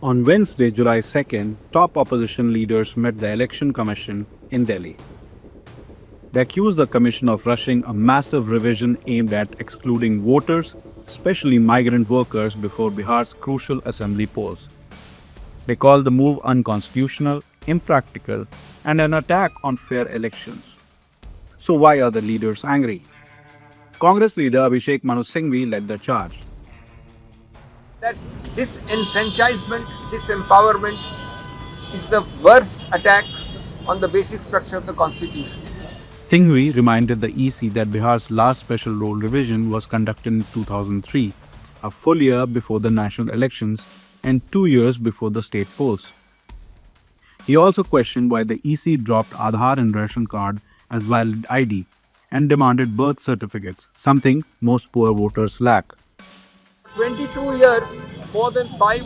On Wednesday, July 2nd, top opposition leaders met the Election Commission in Delhi. They accused the commission of rushing a massive revision aimed at excluding voters, especially migrant workers, before Bihar's crucial assembly polls. They called the move unconstitutional, impractical, and an attack on fair elections. So why are the leaders angry? Congress leader Abhishek Manu Singhvi led the charge. That disenfranchisement, disempowerment is the worst attack on the basic structure of the constitution. Singhvi reminded the EC that Bihar's last special roll revision was conducted in 2003, a full year before the national elections and 2 years before the state polls. He also questioned why the EC dropped Aadhaar and ration card as valid ID and demanded birth certificates, something most poor voters lack. 22 years, more than 4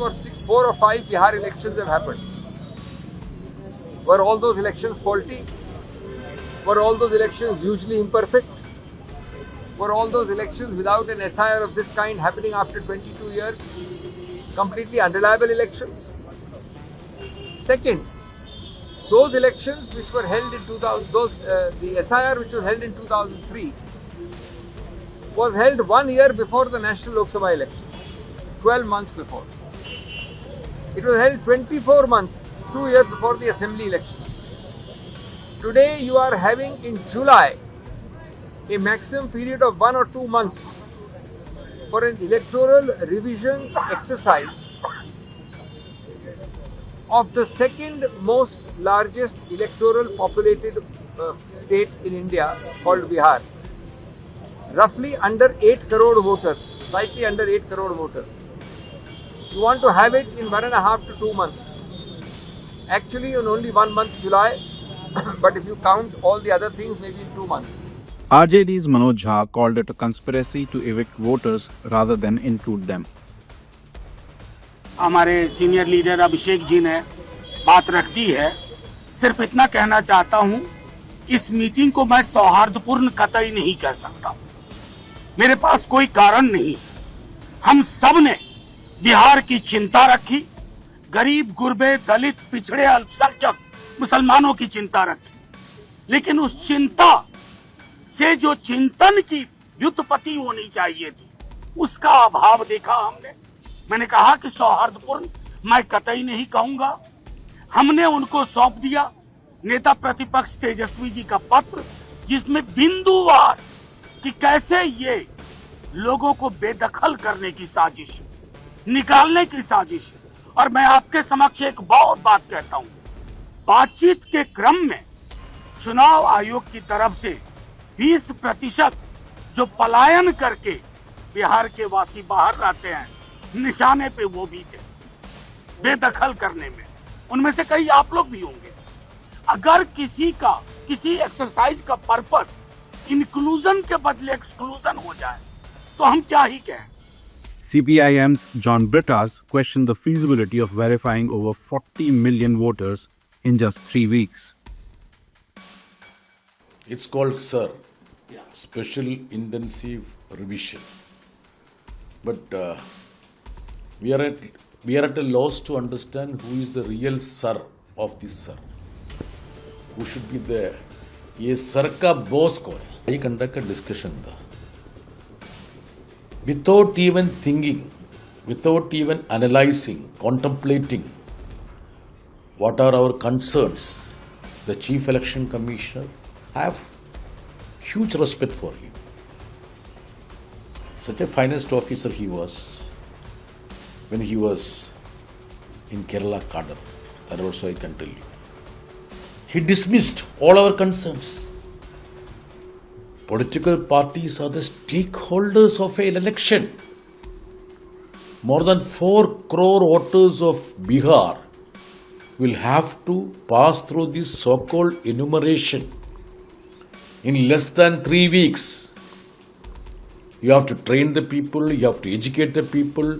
or 5 Bihar elections have happened. Were all those elections faulty? Were all those elections usually imperfect? Were all those elections without an SIR of this kind happening after 22 years completely unreliable elections? Second, those elections which were held in 2000, the SIR which was held in 2003 was held 1 year before the National Lok Sabha election, 12 months before. It was held 24 months, 2 years before the assembly election. Today you are having in July a maximum period of 1 or 2 months for an electoral revision exercise of the second most largest electoral populated state in India called Bihar. Roughly under 8 crore voters, slightly under 8 crore voters. You want to have it in 1.5 to 2 months. Actually in only 1 month, July, but if you count all the other things, maybe in 2 months. RJD's Manoj Jha called it a conspiracy to evict voters rather than include them. हमारे senior leader Abhishek ji ने बात रख दी है। सिर्फ इतना कहना चाहता हूं, इस मीटिंग को मैं सौहार्दपूर्ण कतई नहीं कह सकता। मेरे पास कोई कारण नहीं। हम सब ने बिहार की चिंता रखी, गरीब गुरबे दलित पिछड़े अल्पसंख्यक मुसलमानों की चिंता रखी, लेकिन उस चिंता से जो चिंतन की व्युत्पत्ति होनी चाहिए थी उसका अभाव देखा हमने। मैंने कहा कि सौहार्दपूर्ण मैं कतई नहीं कहूंगा। हमने उनको सौंप दिया नेता प्रतिपक्ष तेजस्वी जी का पत्र, जिसमें बिंदुवार कि कैसे ये लोगों को बेदखल करने की साजिश, निकालने की साजिश। और मैं आपके समक्ष एक बहुत बात कहता हूं, बातचीत के क्रम में चुनाव आयोग की तरफ से 20% जो पलायन करके बिहार के वासी बाहर रहते हैं, निशाने पे वो भी थे, बेदखल करने में। उनमें से कई आप लोग भी होंगे। अगर किसी एक्सरसाइज का पर्पस इंक्लूजन के बदले एक्सक्लूजन हो जाए तो हम क्या ही कहें। CPIM's John Brittas questioned the feasibility of verifying over 40 million voters in just 3 weeks. It's called SIR, Special Intensive Revision. But we are at a loss to understand who is the real SIR of this SIR. Who should be there? ये SIR का boss कौन है? I conduct a discussion था. Without even thinking, without even analyzing, contemplating what are our concerns, the Chief Election Commissioner, I have huge respect for him. Such a finest officer he was when he was in Kerala cadre. That also I can tell you. He dismissed all our concerns. Political parties are the stakeholders of an election. More than 4 crore voters of Bihar will have to pass through this so-called enumeration in less than 3 weeks. You have to train the people, you have to educate the people.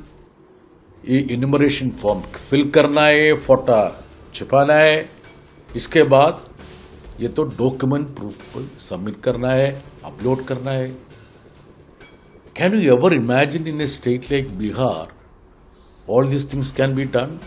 ये enumeration form fill करना है, photo छुपाना है, इसके बाद ये तो document proof submit करना है, अपलोड करना है. Can you ever imagine in a state like Bihar all these things can be done?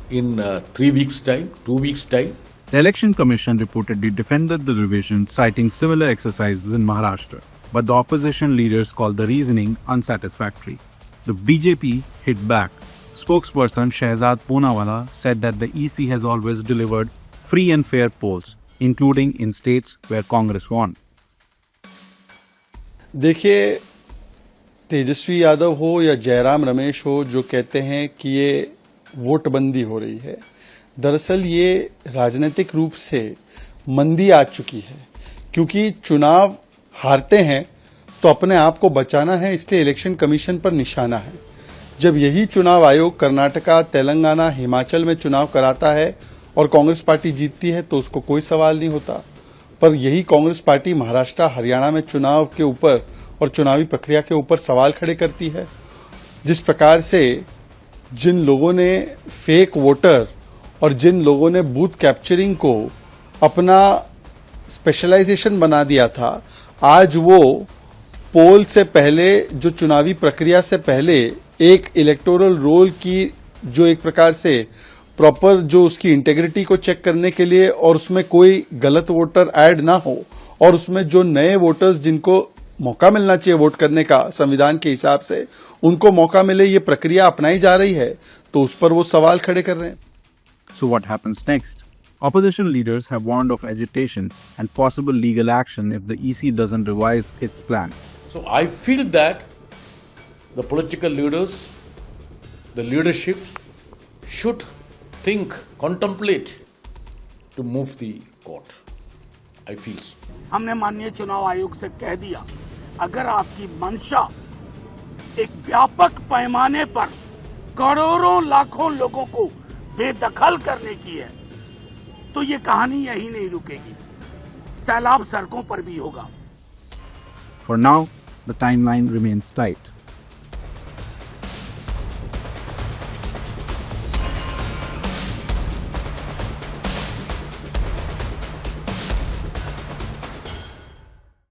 in 3 weeks' time, 2 weeks' time. The Election Commission reportedly defended the revision, citing similar exercises in Maharashtra, but the opposition leaders called the reasoning unsatisfactory. The BJP hit back. Spokesperson Shehzad Poonawala said that the EC has always delivered free and fair polls, including in states where Congress won. देखिए, तेजस्वी यादव हो या जयराम रमेश हो जो कहते हैं कि ये वोटबंदी हो रही है, दरअसल ये राजनीतिक रूप से मंदी आ चुकी है, क्योंकि चुनाव हारते हैं तो अपने आप को बचाना है, इसलिए इलेक्शन कमीशन पर निशाना है। जब यही चुनाव आयोग कर्नाटका, तेलंगाना, हिमाचल में चुनाव कराता है और कांग्रेस पार्टी जीतती है तो उसको कोई सवाल नहीं होता, पर यही कांग्रेस पार्टी महाराष्ट्र, हरियाणा में चुनाव के ऊपर और चुनावी प्रक्रिया के ऊपर सवाल खड़े करती है। जिस प्रकार से जिन लोगों ने फेक वोटर और जिन लोगों ने बूथ कैप्चरिंग को अपना स्पेशलाइजेशन बना दिया था, आज वो पोल से पहले, जो चुनावी प्रक्रिया से पहले एक इलेक्टोरल रोल की जो एक प्रकार से प्रॉपर जो उसकी इंटेग्रिटी को चेक करने के लिए और उसमें कोई गलत वोटर ऐड ना हो और उसमें जो नए वोटर्स जिनको मौका मिलना चाहिए वोट करने का संविधान के हिसाब से, उनको मौका मिले, ये प्रक्रिया अपनाई जा रही है, तो उस पर वो सवाल खड़े कर रहे हैं। So what happens next? Opposition leaders have warned of agitation and possible legal action if the EC doesn't revise its plan. So I feel that the political leaders, the leadership should think, contemplate to move the court. I feel so. हमने माननीय चुनाव आयोग से कह दिया, अगर आपकी मंशा एक व्यापक पैमाने पर करोड़ों लाखों लोगों को बेदखल करने की है, तो ये कहानी यही नहीं रुकेगी, सैलाब सड़कों पर भी होगा। For now, the timeline remains tight.